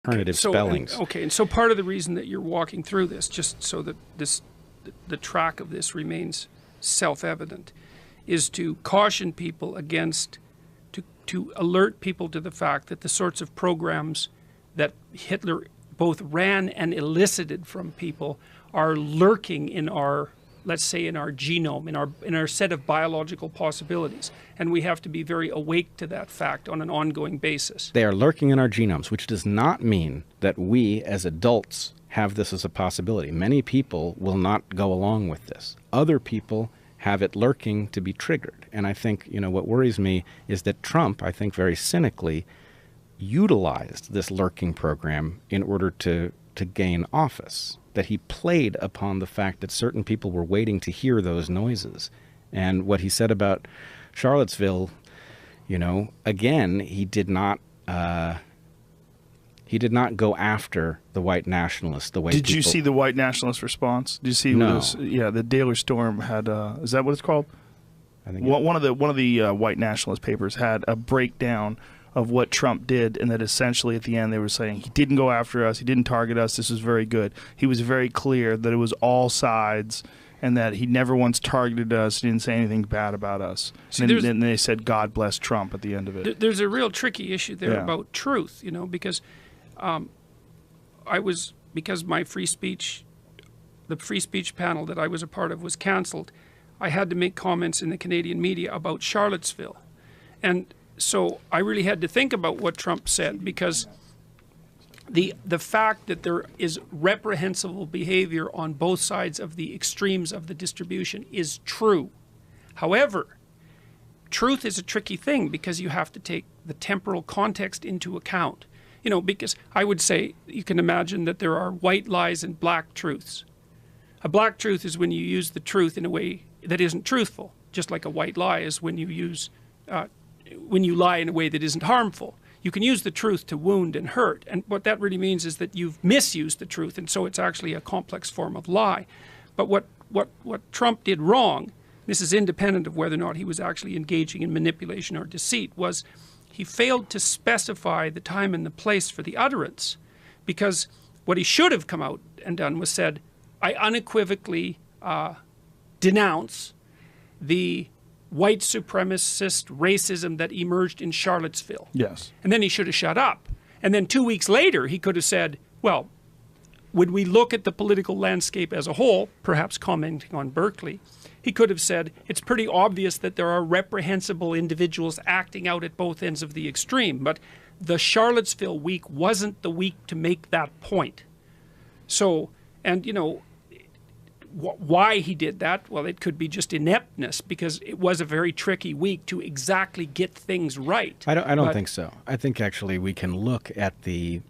alternative spellings. And so part of the reason that you're walking through this, just so that the track of this remains self-evident, is to caution people against, to alert people to the fact that the sorts of programs that Hitler both ran and elicited from people are lurking in our, let's say, in our genome, in our set of biological possibilities. And we have to be very awake to that fact on an ongoing basis. They are lurking in our genomes, which does not mean that we as adults have this as a possibility. Many people will not go along with this. Other people have it lurking to be triggered. And I think, what worries me is that Trump, I think very cynically, utilized this lurking program in order to gain office, that he played upon the fact that certain people were waiting to hear those noises. And what he said about Charlottesville, again, he did not go after the white nationalists the way Did you see the white nationalist response? Did you see? No. The Daily Storm had. Is that what it's called? I think One of the white nationalist papers had a breakdown of what Trump did, and that essentially at the end they were saying he didn't go after us, he didn't target us, this was very good. He was very clear that it was all sides, and that he never once targeted us, he didn't say anything bad about us. And then they said, God bless Trump at the end of it. There's a real tricky issue there about truth, because because my free speech, the free speech panel that I was a part of was canceled, I had to make comments in the Canadian media about Charlottesville. And so I really had to think about what Trump said, because the fact that there is reprehensible behavior on both sides of the extremes of the distribution is true. However, truth is a tricky thing because you have to take the temporal context into account. Because I would say you can imagine that there are white lies and black truths. A black truth is when you use the truth in a way that isn't truthful, just like a white lie is when you lie in a way that isn't harmful. You can use the truth to wound and hurt, and what that really means is that you've misused the truth, and so it's actually a complex form of lie. But what Trump did wrong, this is independent of whether or not he was actually engaging in manipulation or deceit, was he failed to specify the time and the place for the utterance, because what he should have come out and done was said, I unequivocally denounce the white supremacist racism that emerged in Charlottesville. Yes. And then he should have shut up. And then 2 weeks later, he could have said, well, would we look at the political landscape as a whole, perhaps commenting on Berkeley, he could have said, it's pretty obvious that there are reprehensible individuals acting out at both ends of the extreme, but the Charlottesville week wasn't the week to make that point. So, and why he did that? Well, it could be just ineptness, because it was a very tricky week to exactly get things right. I don't think so. I think actually we can look at the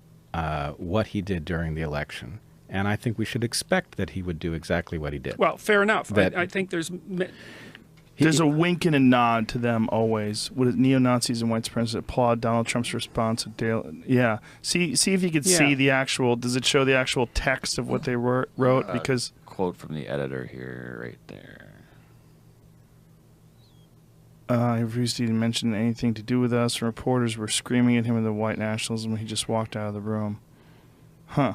what he did during the election, and I think we should expect that he would do exactly what he did. Well, fair enough. I think there's a wink and a nod to them always. What is neo-Nazis and white supremacists applaud Donald Trump's response to Dale? Yeah. See if you could see the actual. Does it show the actual text of what they wrote? Because quote from the editor here, right there. He refused to even mention anything to do with us. And reporters were screaming at him in the white nationalism. He just walked out of the room. Huh.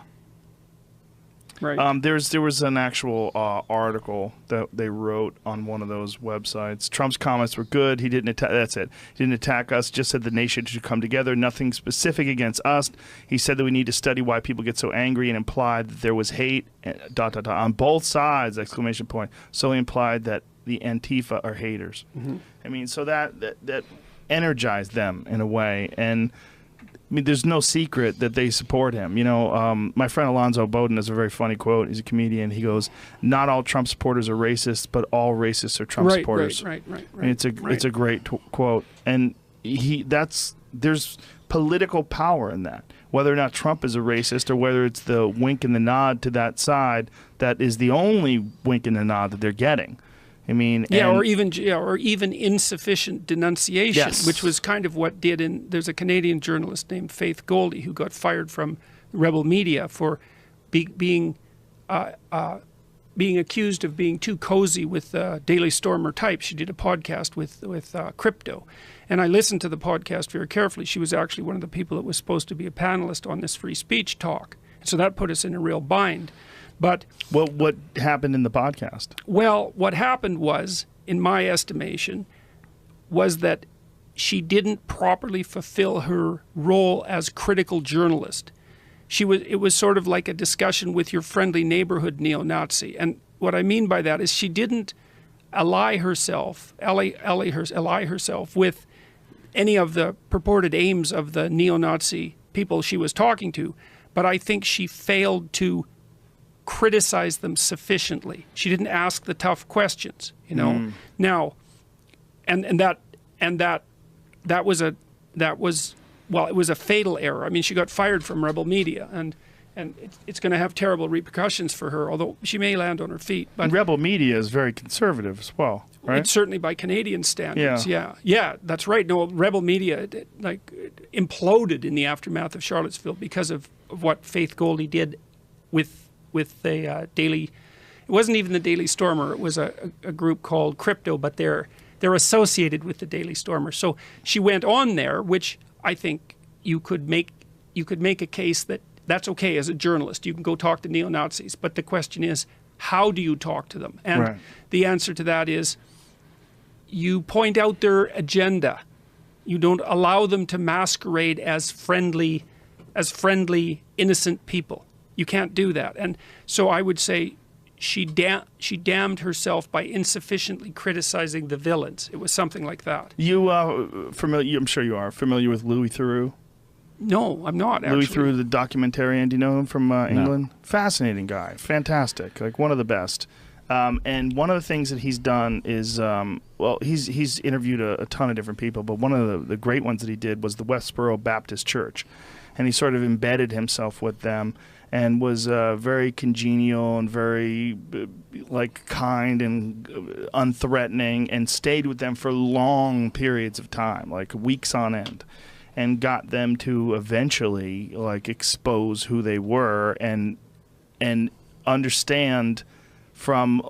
Right. There was an actual article that they wrote on one of those websites. Trump's comments were good. He didn't attack. That's it. He didn't attack us. Just said the nation should come together. Nothing specific against us. He said that we need to study why people get so angry, and implied that there was hate. ... on both sides! ! So he implied that the Antifa are haters. Mm-hmm. I mean, so that energized them in a way, and. I mean, there's no secret that they support him. My friend Alonzo Bowden has a very funny quote. He's a comedian. He goes, "Not all Trump supporters are racist, but all racists are Trump supporters." Right. And it's a great quote, and there's political power in that. Whether or not Trump is a racist, or whether it's the wink and the nod to that side, that is the only wink and the nod that they're getting. I mean, or even insufficient denunciation, yes. Which was kind of what did. There's a Canadian journalist named Faith Goldie who got fired from Rebel Media for being being accused of being too cozy with Daily Stormer types. She did a podcast with crypto. And I listened to the podcast very carefully. She was actually one of the people that was supposed to be a panelist on this free speech talk. So that put us in a real bind. But what happened in the podcast? Well, what happened was, in my estimation, was that she didn't properly fulfill her role as critical journalist. It was sort of like a discussion with your friendly neighborhood neo-Nazi. And what I mean by that is she didn't ally herself with any of the purported aims of the neo-Nazi people she was talking to, but I think she failed to criticize them sufficiently. She didn't ask the tough questions, you know. Now, that was it was a fatal error. I mean, she got fired from Rebel Media, and it's going to have terrible repercussions for her, although she may land on her feet. But Rebel Media is very conservative as well, right? It's certainly by Canadian standards, yeah, that's right. No, Rebel Media imploded in the aftermath of Charlottesville because of what Faith Goldie did with the Daily. It wasn't even the Daily Stormer. It was a group called Crypto, but they're associated with the Daily Stormer. So she went on there, which I think you could make a case that that's okay as a journalist. You can go talk to neo-Nazis, but the question is, how do you talk to them? And the answer to that is, you point out their agenda. You don't allow them to masquerade as friendly, innocent people. You can't do that. And so I would say she damned herself by insufficiently criticizing the villains. It was something like that. Familiar? I'm sure you are familiar with Louis Theroux. No, I'm not, actually. Louis Theroux, the documentarian. Do you know him from England? No. Fascinating guy. Fantastic. Like one of the best. And one of the things that he's done is, he's interviewed a ton of different people, but one of the great ones that he did was the Westboro Baptist Church. And he sort of embedded himself with them and was very congenial and very kind and unthreatening, and stayed with them for long periods of time, like weeks on end, and got them to eventually expose who they were and understand from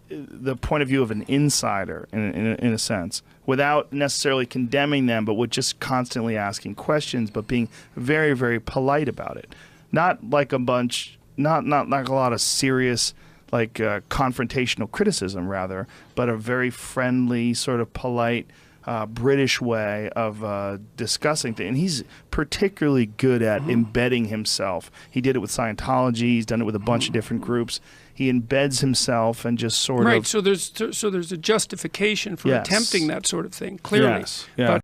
the point of view of an insider in a sense, without necessarily condemning them, but with just constantly asking questions, but being very, very polite about it. Not like a lot of serious confrontational criticism, rather, but a very friendly, sort of polite British way of discussing things. And he's particularly good at embedding himself. He did it with Scientology. He's done it with a bunch of different groups. He embeds himself and just sort of... Right, so there's a justification for attempting that sort of thing, clearly. Yes, yeah. But